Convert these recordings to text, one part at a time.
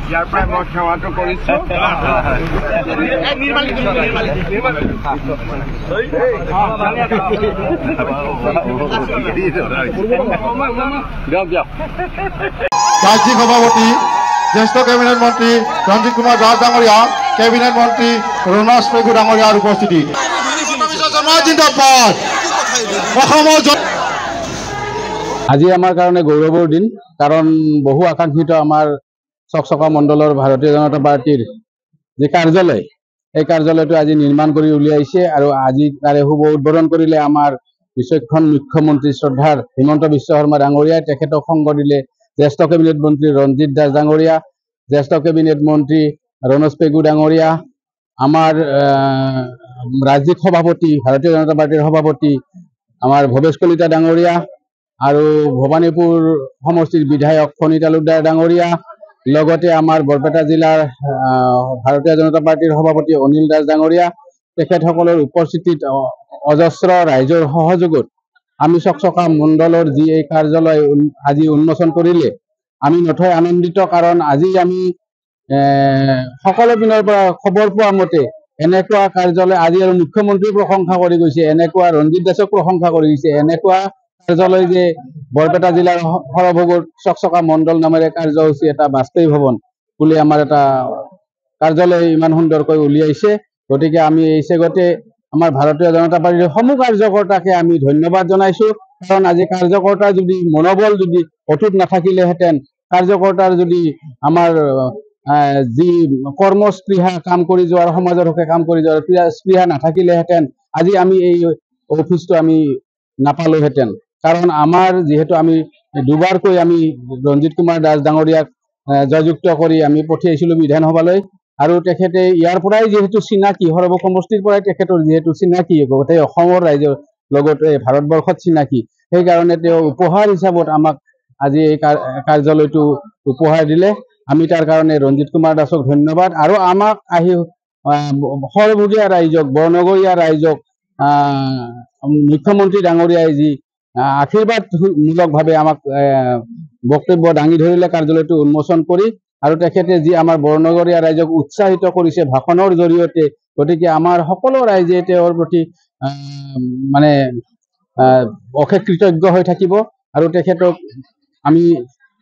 ইয়াৰ পৰাই মই সেৱাটো কৰিছো ৰাজ্যিক সভাপতি জ্যেষ্ঠ কেবিনেট মন্ত্ৰী ৰঞ্জিত কুমাৰ দাস ডাঙৰীয়া, কেবিনেট মন্ত্ৰী ৰণাজ পেগু ডাঙৰীয়াৰ উপস্থিতি। আজি আমাৰ কাৰণে গৌৰৱৰ দিন, কাৰণ বহু আকাংক্ষিত আমাৰ চকচকা মণ্ডলৰ ভাৰতীয় জনতা পাৰ্টিৰ যি কাৰ্যালয়, এই কাৰ্যালয়টো আজি নিৰ্মাণ কৰি উলিয়াইছে আৰু আজি তাৰে শুভ উদ্বোধন কৰিলে আমাৰ বিচক্ষণ মুখ্যমন্ত্ৰী শ্ৰদ্ধাৰ হিমন্ত বিশ্ব শৰ্মা ডাঙৰীয়াই। তেখেতক সংগ দিলে জ্যেষ্ঠ কেবিনেট মন্ত্ৰী ৰঞ্জিত দাস ডাঙৰীয়া, জ্যেষ্ঠ কেবিনেট মন্ত্ৰী ৰণাজ পেগু ডাঙৰীয়া, আমাৰ ৰাজ্যিক সভাপতি ভাৰতীয় জনতা পাৰ্টিৰ সভাপতি আমাৰ ভৱেশ কলিতা ডাঙৰীয়া আৰু ভৱানীপুৰ সমষ্টিৰ বিধায়ক ফণী তালুকদাৰ ডাঙৰীয়া, লগতে আমাৰ বৰপেটা জিলাৰ ভাৰতীয় জনতা পাৰ্টিৰ সভাপতি অনিল দাস ডাঙৰীয়া, তেখেতসকলৰ উপস্থিতিত অজস্ৰ ৰাইজৰ সহযোগত আমি চকচকা মণ্ডলৰ যি এই কাৰ্যালয় আজি উন্মোচন কৰিলে আমি নথৈ আনন্দিত। কাৰণ আজি আমি সকলো পিনৰ পৰা খবৰ পোৱা মতে এনেকুৱা কাৰ্যালয় আজি আৰু মুখ্যমন্ত্ৰীৰ প্ৰশংসা কৰি গৈছে, এনেকুৱা ৰঞ্জিত দাসক প্ৰশংসা কৰি গৈছে, এনেকুৱা কাৰ্যালয় যে বৰপেটা জিলাৰ সৰভোগত চকচকা মণ্ডল নামেৰে কাৰ্যসূচী এটা বাস্তৱী ভৱন বুলি আমাৰ এটা কাৰ্যালয় ইমান সুন্দৰকৈ উলিয়াইছে। গতিকে আমি এই চেগতে আমাৰ ভাৰতীয় জনতা পাৰ্টিৰ সমূহ কাৰ্যকৰ্তাকে আমি ধন্যবাদ জনাইছো। কাৰণ আজি কাৰ্যকৰ্তাৰ যদি মনোবল যদি অটুট নাথাকিলেহেঁতেন, কাৰ্যকৰ্তাৰ যদি আমাৰ যি কৰ্মস্পৃহা কাম কৰি যোৱাৰ সমাজৰ হকে কাম কৰি যোৱাৰ স্পৃহা নাথাকিলেহেঁতেন আজি আমি এই অফিচটো আমি নাপালোহেঁতেন। কাৰণ আমাৰ যিহেতু আমি দুবাৰকৈ আমি ৰঞ্জিত কুমাৰ দাস ডাঙৰীয়াক জয়যুক্ত কৰি আমি পঠিয়াইছিলোঁ বিধানসভালৈ, আৰু তেখেতে ইয়াৰ পৰাই যিহেতু চিনাকি, সৰভোগ সমষ্টিৰ পৰাই তেখেতৰ যিহেতু চিনাকি গোটেই অসমৰ ৰাইজৰ লগতে ভাৰতবৰ্ষত চিনাকি, সেইকাৰণে তেওঁ উপহাৰ হিচাপত আমাক আজি এই কাৰ্যালয়টো উপহাৰ দিলে। আমি তাৰ কাৰণে ৰঞ্জিত কুমাৰ দাসক ধন্যবাদ, আৰু আমাক আহি সৰভোগীয়া ৰাইজক, বৰনগৰীয়া ৰাইজক মুখ্যমন্ত্ৰী ডাঙৰীয়াই যি আশীৰ্বাদমূলকভাৱে আমাক বক্তব্য দাঙি ধৰিলে কাৰ্যালয়টো উন্মোচন কৰি, আৰু তেখেতে যি আমাৰ বৰনগৰীয়া ৰাইজক উৎসাহিত কৰিছে ভাষণৰ জৰিয়তে। গতিকে আমাৰ সকলো ৰাইজে তেওঁৰ প্ৰতি মানে অশেষ কৃতজ্ঞ হৈ থাকিব, আৰু তেখেতক আমি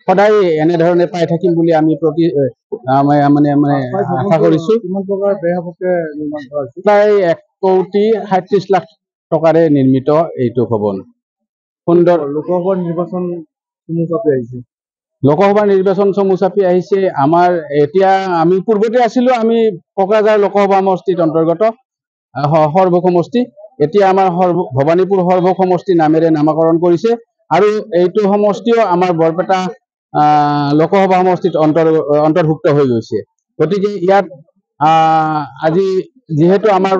সদায় এনেধৰণে পাই থাকিম বুলি আমি আশা কৰিছো। প্ৰায় 1,37,00,000 টকাৰে নিৰ্মিত এইটো ভৱন। সুন্দৰ। লোকসভাৰ নিৰ্বাচন চমু চাপি আহিছে। আমাৰ এতিয়া আমি পূৰ্বতে আছিলো আমি কোকৰাঝাৰ লোকসভা সমষ্টিত অন্তৰ্গত সৰভোগ সমষ্টি, এতিয়া আমাৰ ভৱানীপুৰ সৰভোগ সমষ্টি নামেৰে নামাকৰণ কৰিছে, আৰু এইটো সমষ্টিও আমাৰ বৰপেটা লোকসভা সমষ্টিত অন্তৰ্ভুক্ত হৈ গৈছে। গতিকে ইয়াত আজি যিহেতু আমাৰ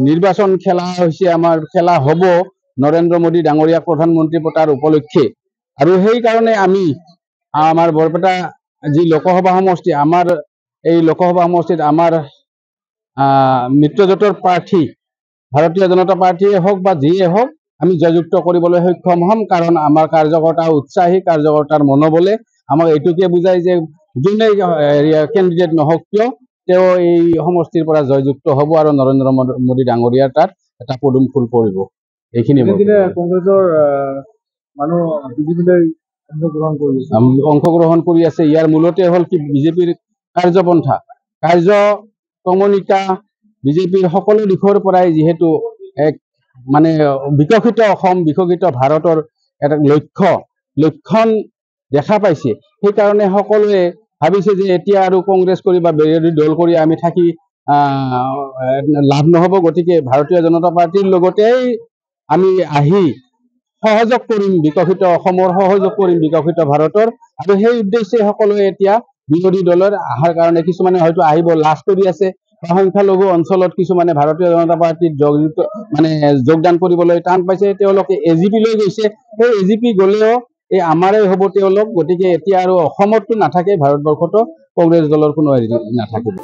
নিৰ্বাচন খেলা হৈছে, আমাৰ খেলা হ'ব নৰেন্দ্ৰ মোদী ডাঙৰীয়াক প্ৰধানমন্ত্ৰী পতাৰ উপলক্ষে, আৰু সেইকাৰণে আমি আমাৰ বৰপেটা যি লোকসভা সমষ্টি, আমাৰ এই লোকসভা সমষ্টিত আমাৰ মিত্ৰজোঁটৰ প্ৰাৰ্থী ভাৰতীয় জনতা পাৰ্টিয়ে হওক বা যিয়ে হওক আমি জয়যুক্ত কৰিবলৈ সক্ষম হ'ম। কাৰণ আমাৰ কাৰ্যকৰ্তা উৎসাহী, কাৰ্যকৰ্তাৰ মনোবলে আমাক এইটোকে বুজায় যে যোনে কেণ্ডিডেট নহওক কিয় তেওঁ এই সমষ্টিৰ পৰা জয়যুক্ত হ'ব, আৰু নৰেন্দ্ৰ মোদী ডাঙৰীয়াৰ তাত এটা পদুম ফুল পৰিব। এইখিনি কংগ্ৰেছৰ মানুহ বিজেপিলৈ অংশগ্ৰহণ কৰি আছে। ইয়াৰ মূলতে হ'ল কি বিজেপিৰ কাৰ্যপন্থা, কাৰ্যক্ৰমণিকা বিজেপিৰ সকলো দিশৰ পৰাই যিহেতু এক মানে বিকশিত অসম, বিকশিত ভাৰতৰ এটা লক্ষণ দেখা পাইছে। সেইকাৰণে সকলোৱে ভাবিছে যে এতিয়া আৰু কংগ্ৰেছ কৰি বা বিৰোধী দল কৰি আমি থাকি লাভ নহ'ব, গতিকে ভাৰতীয় জনতা পাৰ্টিৰ লগতেই আমি আহি সহযোগ কৰিম বিকশিত অসমৰ, সহযোগ কৰিম বিকশিত ভাৰতৰ, আৰু সেই উদ্দেশ্যে সকলোৱে এতিয়া বিৰোধী দলৰ অহাৰ কাৰণে কিছুমানে হয়তো আহিব লাজ কৰি আছে, সংখ্যালঘু অঞ্চলত কিছুমানে ভাৰতীয় জনতা পাৰ্টিত যোগদান কৰিবলৈ টান পাইছে, তেওঁলোকে AGP লৈ গৈছে। সেই AGP গ'লেও এই আমাৰে হ'ব তেওঁলোক। গতিকে এতিয়া আৰু অসমতো নাথাকে, ভাৰতবৰ্ষতো কংগ্ৰেছ দলৰ কোনো নাথাকিব।